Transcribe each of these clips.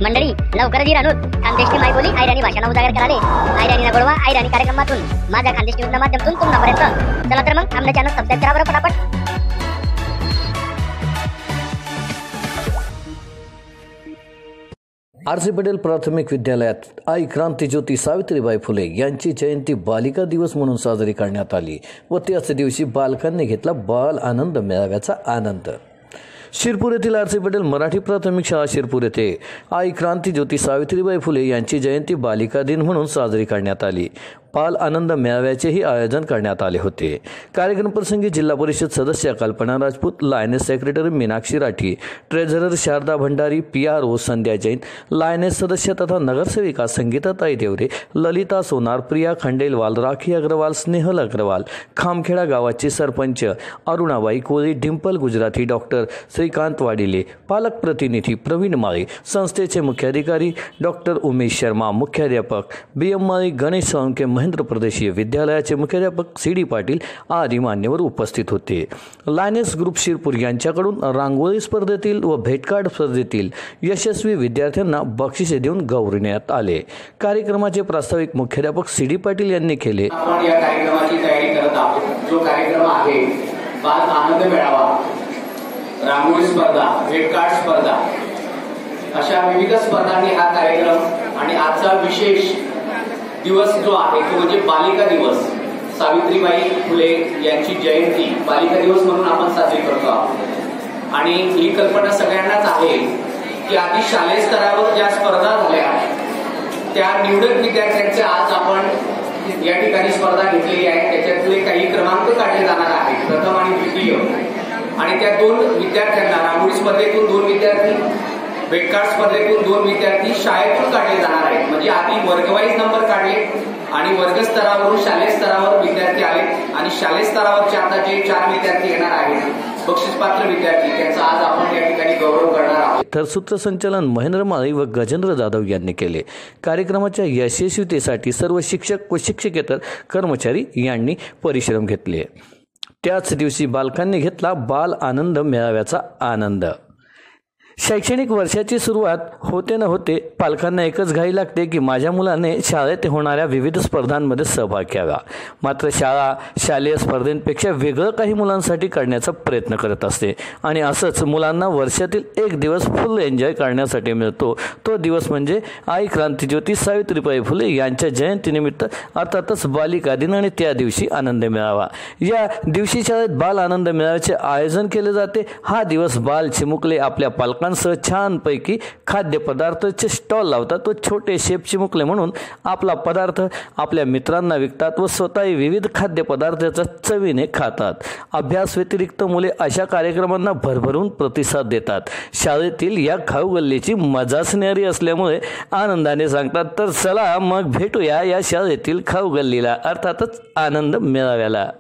मंडळी लवकरच रानूत खानदेशची मायबोली आयराणी भाषा उजागर कराले आयराणी गोडवा आयराणी कार्यक्रमातून माझ्या खानदेश न्यूजच्या माध्यमातून तुम्हापर्यंत चला तर मग आमच्या चॅनल सबस्क्राइब करा बरं पटापट। आर.सी. पटेल प्राथमिक विद्यालयात आई क्रांतीज्योती सावित्रीबाई फुले यांची जयंती बालिका दिवस म्हणून साजरी करण्यात आली व त्याच दिवशी बालकांनी घेतला बाल आनंद मेळाव्याचा आनंद। शिरपूर येथील आर.सी. पटेल मराठी प्राथमिक शाळा शिरपूर येथे आई क्रांतीज्योती सावित्रीबाई फुले यांची जयंती बालिका दिन म्हणून साजरी करण्यात आली। बाल आनंद मेळाव्याचेही आयोजन करण्यात आले होते। कार्यक्रम प्रसंगी जिल्हा परिषद सदस्य Kalpana Rajput, lioness secretary Meenakshi Rathi, treasurer Sharada Bhandari, PRO Sandhya Jain, lioness सदस्य तथा नगरसेविका संगीताताई देवरे, ललिता सोनार, प्रिया खंडेलवाल, राखी अग्रवाल, स्नेहल अग्रवाल, खामखेडा गावाचे सरपंच अरुणाबाई कोळी, डिंपल गुजराती, डॉक्टर श्रीकांत वाडिले, पालक प्रतिनिधी प्रवीण माळे, संस्थेचे मुख्याधिकारी डॉक्टर उमेश शर्मा, मुख्याध्यापक BM माळे, गणेश सोळंके, महेंद्र प्रदेशीय विद्यालयाचे मुख्याध्यापक CD पाटील आदी मान्यवर उपस्थित होते। लायनेस ग्रुप शिरपूर यांच्याकडून रांगोळी स्पर्धेतील व भेटकार्ड स्पर्धेतील यशस्वी विद्यार्थ्यांना बक्षिसे देऊन गौरवण्यात आले। कार्यक्रमाचे प्रास्ताविक मुख्याध्यापक CD पाटील यांनी केले। आपण या कार्यक्रमाची तयारी करत आहोत। जो कार्यक्रम आहे बाल आनंद मेळावा, रांगोळी स्पर्धा, भेटकार्ड स्पर्धा अशा विविध स्पर्धांनी हा कार्यक्रम आणि आजचा विशेष दिवस जो आहे तो म्हणजे बालिका दिवस, सावित्रीबाई फुले यांची जयंती बालिका दिवस म्हणून आपण साजरी करतो आहोत। आणि ही कल्पना सगळ्यांनाच आहे की आधी शालेय स्तरावर ज्या स्पर्धा झाल्या त्या निवडक विद्यार्थ्यांचे आज आपण या ठिकाणी स्पर्धा घेतलेली आहे। त्याच्यातले काही क्रमांक काढले जाणार आहेत, प्रथम आणि द्वितीय, आणि त्या 2 विद्यार्थ्यांना रांगोळी स्पर्धेतून 2 विद्यार्थी, भेटकार्ड स्पर्धेतून 2 विद्यार्थी शाळेतून काढले जाणार आहेत। म्हणजे आधी वर्गवाईज नंबर काढले आणि वर्ग स्तरावरून शालेय स्तरावर विद्यार्थी आले आणि शालेय स्तरावरचे आता जे 4 विद्यार्थी येणार आहेत बक्षीसपात्र विद्यार्थी, त्यांचा आज आपण या ठिकाणी गौरव करणार आहोत। तर सूत्रसंचालन महेंद्र माळी व गजेंद्र जाधव यांनी केले। कार्यक्रमाच्या यशस्वीतेसाठी सर्व शिक्षक व शिक्षकेतर कर्मचारी यांनी परिश्रम घेतले। त्याच दिवशी बालकांनी घेतला बाल आनंद मेळाव्याचा आनंद। शैक्षणिक वर्षाची सुरुवात होते न होते पालकांना एकच घाई लागते की माझ्या मुलाने शाळेत होणाऱ्या विविध स्पर्धांमध्ये सहभाग घ्यावा। मात्र शाळा शालेय स्पर्धेंपेक्षा वेगळं काही मुलांसाठी करण्याचा प्रयत्न करत असते आणि असंच मुलांना वर्षातील एक दिवस फुल एन्जॉय करण्यासाठी मिळतो। तो दिवस म्हणजे आई क्रांतीज्योती सावित्रीबाई फुले यांच्या जयंतीनिमित्त अर्थातच बालिका दिन आणि त्या दिवशी आनंद मेळावा। या दिवशी शाळेत बाल आनंद मेळाव्याचे आयोजन केले जाते। हा दिवस बाल चिमुकले आपल्या पालकांसह छानपैकी खाद्यपदार्थाचे स्टॉल लावतात व छोटे शेफ चिमुकले म्हणून आपला पदार्थ आपल्या मित्रांना विकतात व स्वतःही विविध खाद्यपदार्थाच्या चवीने खातात। अभ्यास व्यतिरिक्त मुले अशा कार्यक्रमांना भरभरून प्रतिसाद देतात। शाळेतील या खाऊ गल्लीची मजाच न्यारी असल्यामुळे आनंदाने सांगतात, तर चला मग भेटूया या शाळेतील खाऊ गल्लीला, अर्थातच आनंद मेळाव्याला।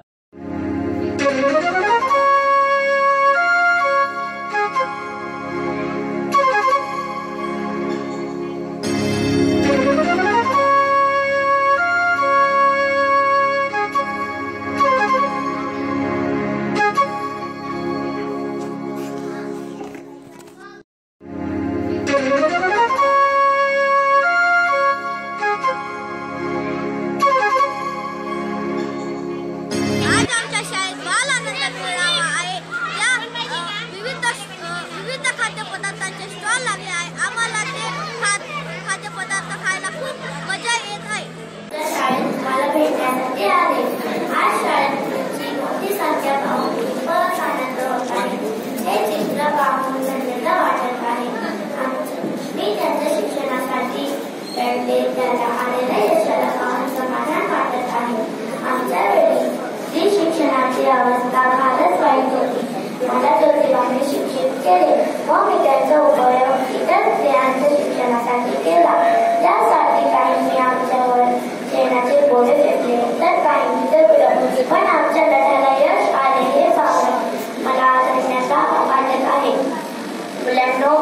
शिक्षणाची अवस्था फारच वाईट होती। मला ज्योतिबाने शिक्षित केले व मी त्याचा उपयोग इतर स्त्रियांच्या शिक्षणासाठी केला। त्यासाठी काहींनी आमच्यावर शेणाचे बोरे फेकले तर काहींनी दगड, पण आमच्या लढ्याला यश आले हे पाहून मला धन्यता वाटत आहे। मुलांनो,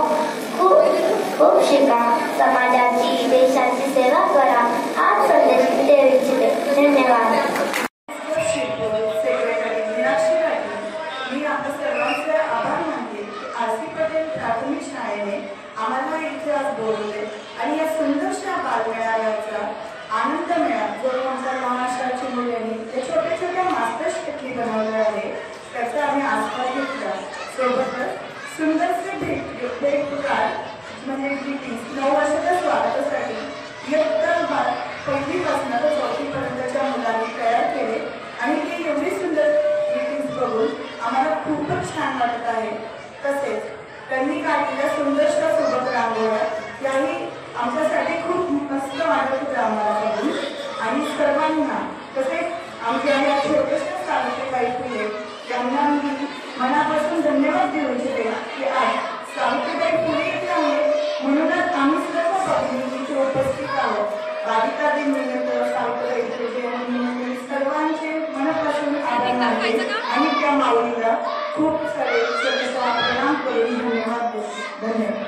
खूप शिका, समाजाची देशाची सेवा करा। आज संदेश देवी इच्छिते। धन्यवाद। मी आपल्या सर्वांचे आभार मानते। आर.सी. पटेल प्राथमिक शाळेने आम्हाला इथे आज बोलवले आणि या सुंदरशा बालमेळाव्याचा आनंद मिळा जो आमच्या महाराष्ट्राची मुलांनी त्या छोट्या छोट्या मास्टर शेफनी बनवले आहे त्याचा आम्ही आस्वाद घेतला. सोबतच सुंदरसे भेटकार म्हणजे ग्रीटिंग्स 9 वर्षाच्या स्वागतासाठी इयत्ता 1ली पासून तर 4थी पर्यंतच्या मुलांनी तयार केले आणि ती एवढी सुंदर ग्रीटिंग्स बघून आम्हाला खूपच छान वाटत आहे. तसेच त्यांनी काढलेल्या सुंदरशा सोबत रांगोळ्या याही आमच्यासाठी खूप मस्त वाटत होत्या आम्हाला बघून आणि सर्वांना तसेच आमच्या या छोट्याशा सावित्रीबाई फुले यांना मी मनापासून धन्यवाद देऊ इच्छिते की आज सावित्रीबाई फुले येत आहे म्हणूनच आम्ही सर्व भगिनी इथे उपस्थित आहोत. बालिका दिन निमित्त सावित्रीबाई फुले यांनी सर्वांचे मनापासून आभार मानते आणि त्या माऊलीला खूप सारे प्रणाम करून धन्यवाद देते. धन्यवाद.